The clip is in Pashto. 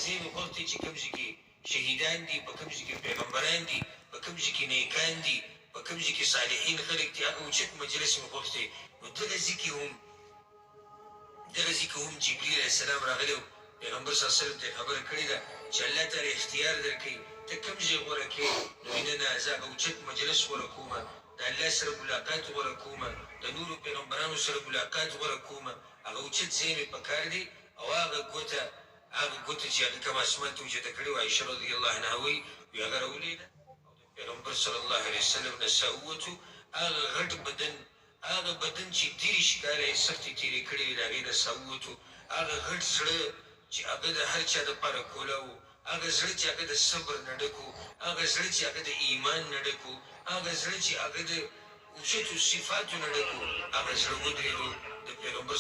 ځای وخت دی چې کوم ځای کې شهیدان دي، په کوم ځای کې پیغمبران دي، په کوم ځای کې نیکان دي، په کوم ځای کې صالحین خلک دي، هغه اوچت مجلس مې خوښ دی. نو دغه ځای کې هم جبريل علیه السلام راغلی و، پیغمبر صلی الله علیه وسلم ته خبره کړې ده چې الله تعالی اختیار درکوي ته کوم ځای غوره کړې. نو نه زه هغه اوچت مجلس غوره کومه، د الله سره ملاقات غوره کومه، د نورو پیغمبرانو سره ملاقات غوره کومه. هغه اوچت ځای مې پکار دی. او هغه ګوته چې هغه کوم اسمان ته اوچته کړې وه، عایشه رضی الله عنها وایي هغه راولېده او د پیغمبر صلی الله علیه وسلم نه ساه ووتو. هغه غټ بدن چې 30 کاله یې سختې تېرې کړې وې، د هغې نه ساه ووتو. هغه غټ زړه چې هغه د هر چا دپاره کوله و، هغه زړه چې هغه د صبر نه ډک و، هغه زړه چې هغه د ایمان نه ډک و، هغه زړه چې هغه د اوچتو صفاتو نه ډک و، هغه زړه ودرېدو د پیغمبر